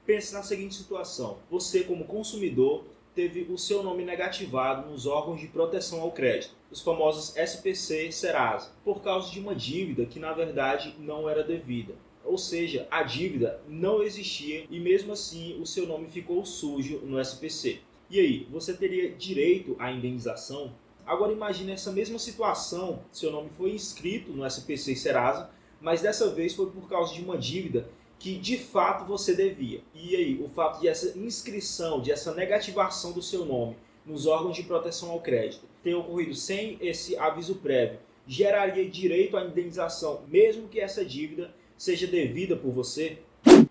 Pense na seguinte situação: você, como consumidor, teve o seu nome negativado nos órgãos de proteção ao crédito, os famosos SPC Serasa, por causa de uma dívida que na verdade não era devida. Ou seja, a dívida não existia e mesmo assim o seu nome ficou sujo no SPC. E aí, você teria direito à indenização? Agora imagine essa mesma situação: seu nome foi inscrito no SPC Serasa, mas dessa vez foi por causa de uma dívida que de fato você devia. E aí, o fato de essa inscrição, de essa negativação do seu nome nos órgãos de proteção ao crédito ter ocorrido sem esse aviso prévio, geraria direito à indenização, mesmo que essa dívida seja devida por você?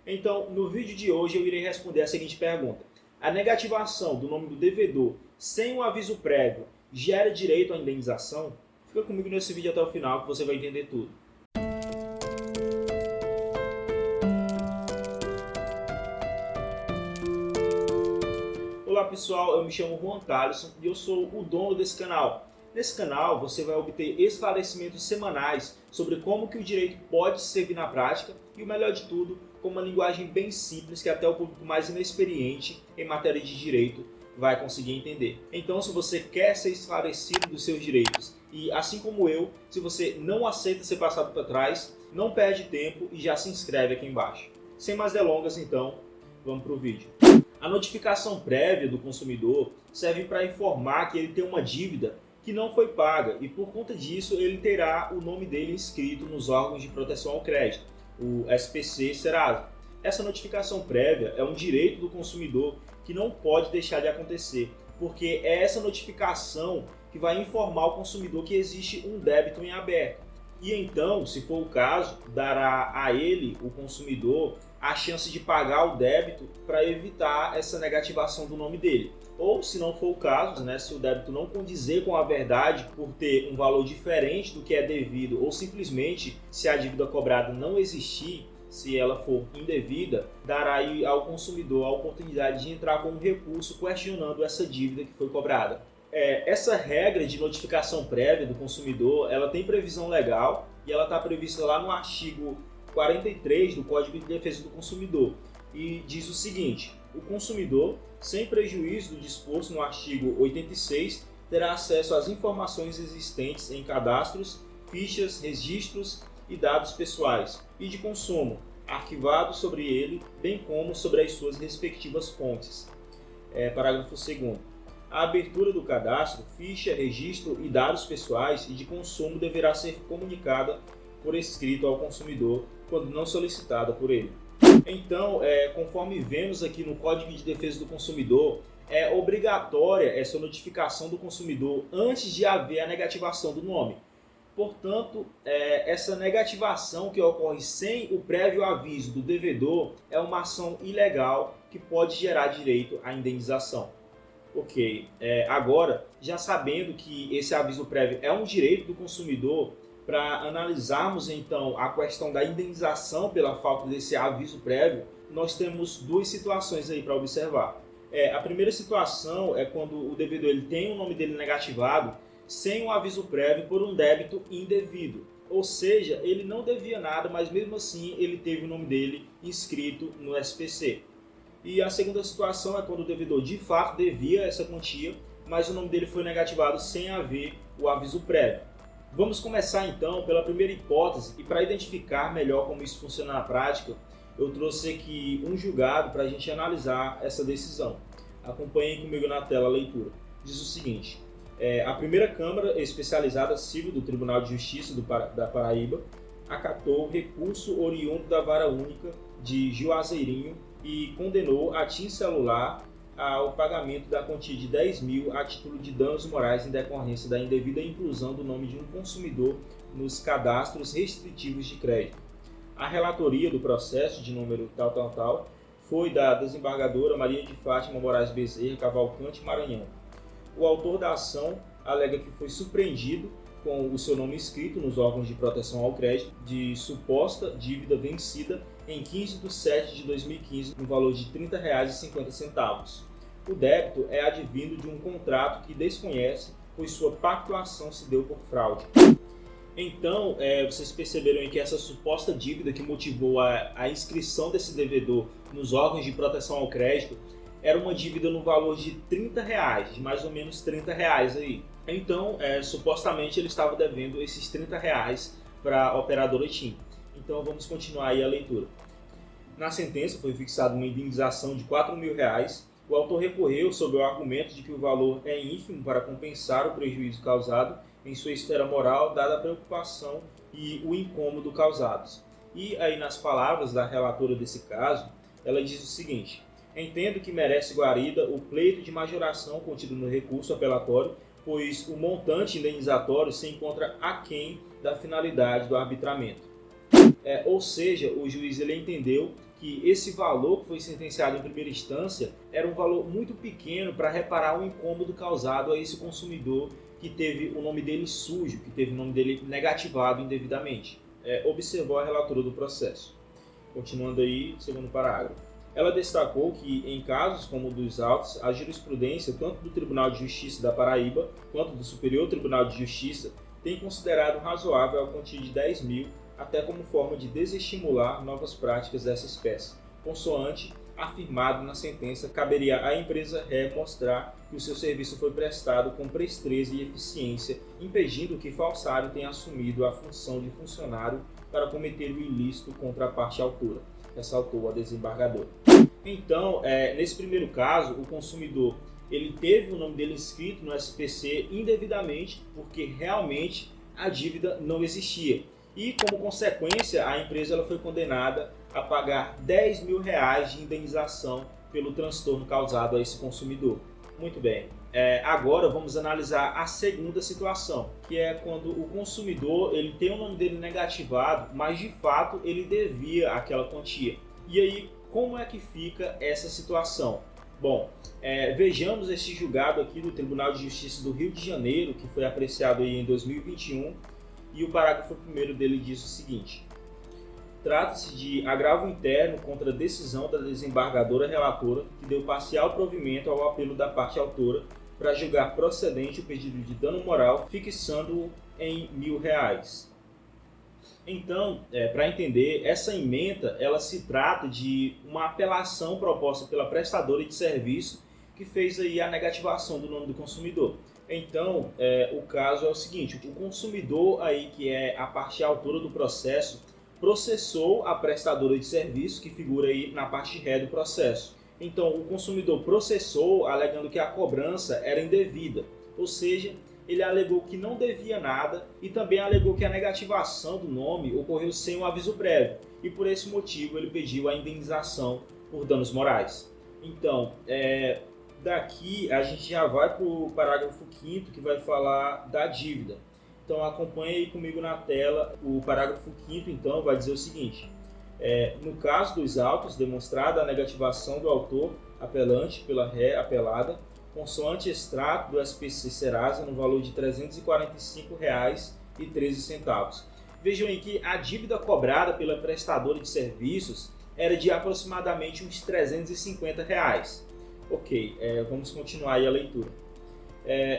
Então, no vídeo de hoje eu irei responder a seguinte pergunta: a negativação do nome do devedor sem um aviso prévio gera direito à indenização? Fica comigo nesse vídeo até o final que você vai entender tudo. Olá pessoal, eu me chamo Juan Thaleson e eu sou o dono desse canal. Nesse canal você vai obter esclarecimentos semanais sobre como que o direito pode servir na prática e, o melhor de tudo, com uma linguagem bem simples que até o público mais inexperiente em matéria de direito vai conseguir entender. Então, se você quer ser esclarecido dos seus direitos e, assim como eu, se você não aceita ser passado para trás, não perde tempo e já se inscreve aqui embaixo. Sem mais delongas, então, vamos para o vídeo. A notificação prévia do consumidor serve para informar que ele tem uma dívida que não foi paga e, por conta disso, ele terá o nome dele inscrito nos órgãos de proteção ao crédito, o SPC Serasa. Essa notificação prévia é um direito do consumidor que não pode deixar de acontecer, porque é essa notificação que vai informar o consumidor que existe um débito em aberto. E então, se for o caso, dará a ele, o consumidor, a chance de pagar o débito para evitar essa negativação do nome dele. Ou, se não for o caso, se o débito não condizer com a verdade por ter um valor diferente do que é devido, ou simplesmente se a dívida cobrada não existir, se ela for indevida, dará aí ao consumidor a oportunidade de entrar com um recurso questionando essa dívida que foi cobrada. Essa regra de notificação prévia do consumidor, ela tem previsão legal e ela está prevista lá no artigo 43 do Código de Defesa do Consumidor, e diz o seguinte: o consumidor, sem prejuízo do disposto no artigo 86, terá acesso às informações existentes em cadastros, fichas, registros e dados pessoais e de consumo, arquivados sobre ele, bem como sobre as suas respectivas fontes. Parágrafo 2º. A abertura do cadastro, ficha, registro e dados pessoais e de consumo deverá ser comunicada por escrito ao consumidor quando não solicitada por ele. Então, conforme vemos aqui no Código de Defesa do Consumidor, é obrigatória essa notificação do consumidor antes de haver a negativação do nome. Portanto, essa negativação que ocorre sem o prévio aviso do devedor é uma ação ilegal que pode gerar direito à indenização. Ok, agora, já sabendo que esse aviso prévio é um direito do consumidor, para analisarmos então a questão da indenização pela falta desse aviso prévio, nós temos duas situações aí para observar. A primeira situação é quando o devedor ele tem o nome dele negativado sem um aviso prévio por um débito indevido. Ou seja, ele não devia nada, mas mesmo assim ele teve o nome dele inscrito no SPC. E a segunda situação é quando o devedor de fato devia essa quantia, mas o nome dele foi negativado sem haver o aviso prévio. Vamos começar então pela primeira hipótese, e para identificar melhor como isso funciona na prática, eu trouxe aqui um julgado para a gente analisar essa decisão. Acompanhem comigo na tela a leitura. Diz o seguinte: a primeira Câmara Especializada Civil do Tribunal de Justiça da Paraíba acatou recurso oriundo da Vara Única de Juazeirinho e condenou a TIM Celular ao pagamento da quantia de 10 mil a título de danos morais em decorrência da indevida inclusão do nome de um consumidor nos cadastros restritivos de crédito. A relatoria do processo de número tal foi da desembargadora Maria de Fátima Moraes Bezerra, Cavalcante, Maranhão. O autor da ação alega que foi surpreendido com o seu nome inscrito nos órgãos de proteção ao crédito de suposta dívida vencida em 15 de setembro de 2015 no valor de R$ 30,50. O débito é advindo de um contrato que desconhece, pois sua pactuação se deu por fraude. Então, vocês perceberam aí que essa suposta dívida que motivou a inscrição desse devedor nos órgãos de proteção ao crédito era uma dívida no valor de R$ 30, de mais ou menos R$ 30 aí. Então, supostamente ele estava devendo esses R$ 30 para a operadora TIM. Então, vamos continuar aí a leitura. Na sentença foi fixada uma indenização de R$ 4.000. O autor recorreu sob o argumento de que o valor é ínfimo para compensar o prejuízo causado em sua esfera moral, dada a preocupação e o incômodo causados. E aí, nas palavras da relatora desse caso, ela diz o seguinte: entendo que merece guarida o pleito de majoração contido no recurso apelatório, pois o montante indenizatório se encontra aquém da finalidade do arbitramento. Ou seja, o juiz ele entendeu que esse valor que foi sentenciado em primeira instância era um valor muito pequeno para reparar o incômodo causado a esse consumidor que teve o nome dele sujo, que teve o nome dele negativado indevidamente. Observou a relatora do processo. Continuando aí, segundo parágrafo. Ela destacou que, em casos como o dos autos, a jurisprudência, tanto do Tribunal de Justiça da Paraíba, quanto do Superior Tribunal de Justiça, tem considerado razoável a quantia de 10 mil, até como forma de desestimular novas práticas dessa espécie. Consoante afirmado na sentença, caberia à empresa ré mostrar que o seu serviço foi prestado com presteza e eficiência, impedindo que falsário tenha assumido a função de funcionário para cometer o ilícito contra a parte autora, ressaltou a desembargadora. Então, nesse primeiro caso, o consumidor ele teve o nome dele inscrito no SPC indevidamente, porque realmente a dívida não existia. E, como consequência, a empresa ela foi condenada a pagar R$ 10.000 de indenização pelo transtorno causado a esse consumidor. Muito bem. Agora vamos analisar a segunda situação, que é quando o consumidor ele tem o nome dele negativado, mas de fato ele devia aquela quantia. E aí, como é que fica essa situação? Bom, vejamos esse julgado aqui do Tribunal de Justiça do Rio de Janeiro, que foi apreciado aí em 2021, e o parágrafo 1º dele diz o seguinte: trata-se de agravo interno contra a decisão da desembargadora relatora que deu parcial provimento ao apelo da parte autora para julgar procedente o pedido de dano moral, fixando-o em R$ 1.000. Então, para entender, essa ementa ela se trata de uma apelação proposta pela prestadora de serviço que fez aí a negativação do nome do consumidor. Então, o caso é o seguinte: o consumidor aí, que é a parte autora do processo, processou a prestadora de serviço, que figura aí na parte ré do processo. Então, o consumidor processou alegando que a cobrança era indevida, ou seja, ele alegou que não devia nada e também alegou que a negativação do nome ocorreu sem um aviso prévio e, por esse motivo, ele pediu a indenização por danos morais. Então, daqui a gente já vai para o parágrafo 5º, que vai falar da dívida. Então acompanhe aí comigo na tela. O parágrafo 5º então vai dizer o seguinte: no caso dos autos, demonstrada a negativação do autor apelante pela ré apelada, consoante extrato do SPC Serasa no valor de R$ 345,13. Vejam aí que a dívida cobrada pela prestadora de serviços era de aproximadamente uns R$ 350. Ok, vamos continuar aí a leitura.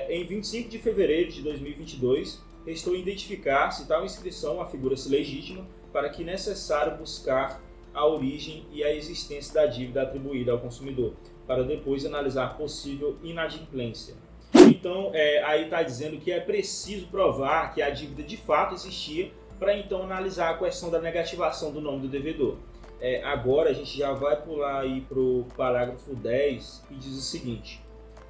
Em 25 de fevereiro de 2022, restou identificar se tal inscrição afigura-se legítima, para que necessário buscar a origem e a existência da dívida atribuída ao consumidor, para depois analisar possível inadimplência. Então, aí está dizendo que é preciso provar que a dívida de fato existia, para então analisar a questão da negativação do nome do devedor. Agora a gente já vai pular aí para o parágrafo 10, que diz o seguinte: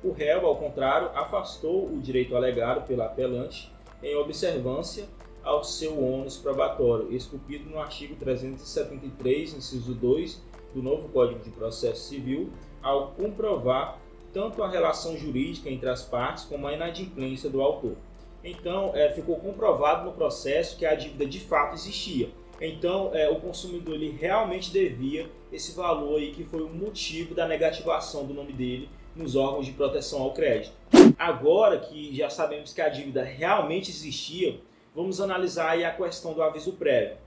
o réu, ao contrário, afastou o direito alegado pela apelante em observância ao seu ônus probatório, esculpido no artigo 373, inciso 2 do novo Código de Processo Civil, ao comprovar tanto a relação jurídica entre as partes como a inadimplência do autor. Então, ficou comprovado no processo que a dívida de fato existia. Então, o consumidor ele realmente devia esse valor aí, que foi o motivo da negativação do nome dele nos órgãos de proteção ao crédito. Agora que já sabemos que a dívida realmente existia, vamos analisar aí a questão do aviso prévio.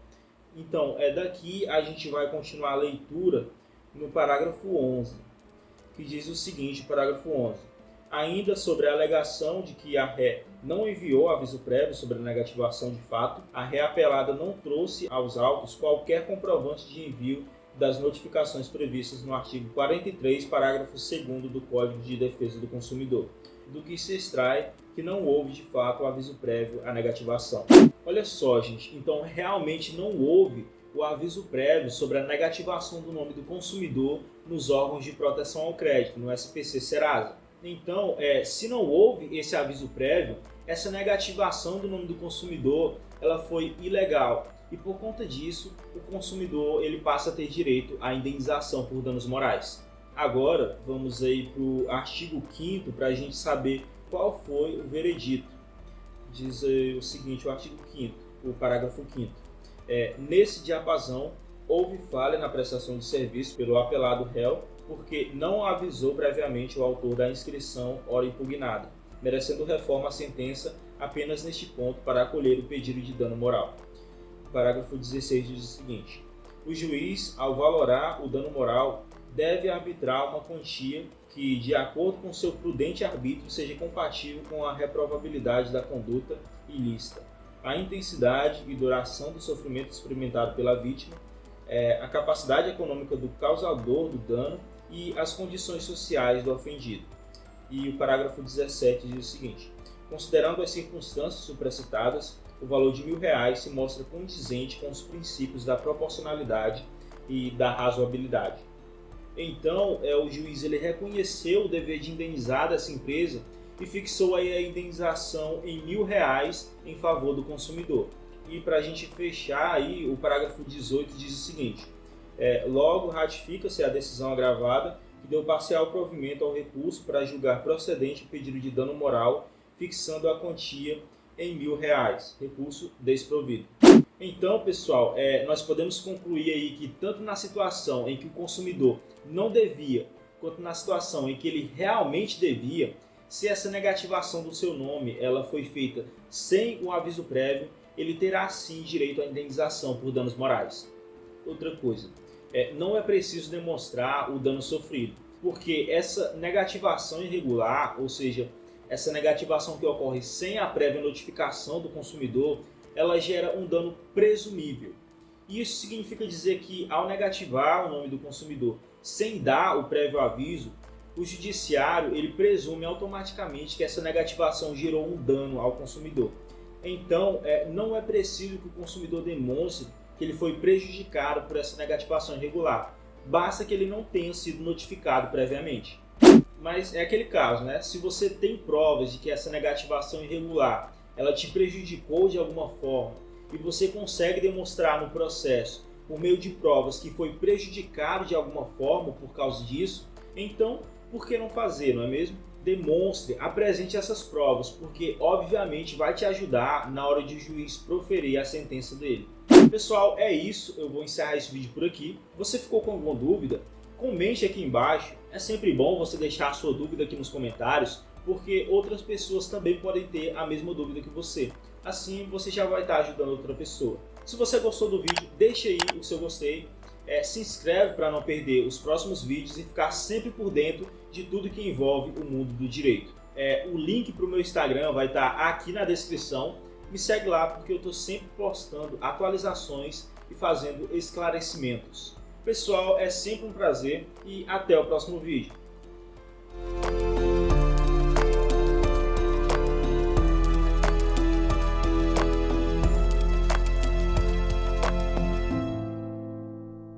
Então, daqui a gente vai continuar a leitura no parágrafo 11, que diz o seguinte, parágrafo 11. Ainda sobre a alegação de que a ré não enviou aviso prévio sobre a negativação de fato, a reapelada não trouxe aos autos qualquer comprovante de envio das notificações previstas no artigo 43, parágrafo 2º do Código de Defesa do Consumidor, do que se extrai que não houve de fato o aviso prévio à negativação. Olha só, gente, então realmente não houve o aviso prévio sobre a negativação do nome do consumidor nos órgãos de proteção ao crédito, no SPC Serasa. Então, se não houve esse aviso prévio, essa negativação do nome do consumidor ela foi ilegal e por conta disso o consumidor ele passa a ter direito à indenização por danos morais. Agora vamos aí para o artigo 5º para a gente saber qual foi o veredito. Diz o seguinte, o artigo 5º, o parágrafo 5º. Nesse diapasão houve falha na prestação de serviço pelo apelado réu porque não avisou previamente o autor da inscrição ora impugnada, merecendo reforma a sentença apenas neste ponto para acolher o pedido de dano moral. O parágrafo 16 diz o seguinte: o juiz, ao valorar o dano moral, deve arbitrar uma quantia que, de acordo com seu prudente arbítrio, seja compatível com a reprovabilidade da conduta ilícita, a intensidade e duração do sofrimento experimentado pela vítima, a capacidade econômica do causador do dano e as condições sociais do ofendido. E o parágrafo 17 diz o seguinte: considerando as circunstâncias supracitadas, o valor de R$1.000 se mostra condizente com os princípios da proporcionalidade e da razoabilidade. Então, o juiz ele reconheceu o dever de indenizar dessa empresa e fixou aí a indenização em R$1.000 em favor do consumidor. E para a gente fechar aí, o parágrafo 18 diz o seguinte: logo ratifica-se a decisão agravada que deu parcial provimento ao recurso para julgar procedente o pedido de dano moral, fixando a quantia em R$1.000, recurso desprovido. Então, pessoal, nós podemos concluir aí que tanto na situação em que o consumidor não devia, quanto na situação em que ele realmente devia, se essa negativação do seu nome ela foi feita sem o aviso prévio, ele terá sim direito à indenização por danos morais. Outra coisa, não é preciso demonstrar o dano sofrido, porque essa negativação irregular, ou seja, essa negativação que ocorre sem a prévia notificação do consumidor, ela gera um dano presumível. Isso significa dizer que, ao negativar o nome do consumidor sem dar o prévio aviso, o judiciário ele presume automaticamente que essa negativação gerou um dano ao consumidor. Então, não é preciso que o consumidor demonstre que ele foi prejudicado por essa negativação irregular. Basta que ele não tenha sido notificado previamente. Mas é aquele caso, né? Se você tem provas de que essa negativação irregular ela te prejudicou de alguma forma e você consegue demonstrar no processo, por meio de provas, que foi prejudicado de alguma forma por causa disso, então, por que não fazer, não é mesmo? Demonstre, apresente essas provas, porque obviamente vai te ajudar na hora de o juiz proferir a sentença dele. Pessoal, é isso, eu vou encerrar esse vídeo por aqui. Você ficou com alguma dúvida? Comente aqui embaixo, é sempre bom você deixar a sua dúvida aqui nos comentários, porque outras pessoas também podem ter a mesma dúvida que você. Assim você já vai estar ajudando outra pessoa. Se você gostou do vídeo, deixa aí o seu gostei, se inscreve para não perder os próximos vídeos e ficar sempre por dentro de tudo que envolve o mundo do direito. O link para o meu Instagram vai estar aqui na descrição. Me segue lá porque eu estou sempre postando atualizações e fazendo esclarecimentos. Pessoal, é sempre um prazer e até o próximo vídeo.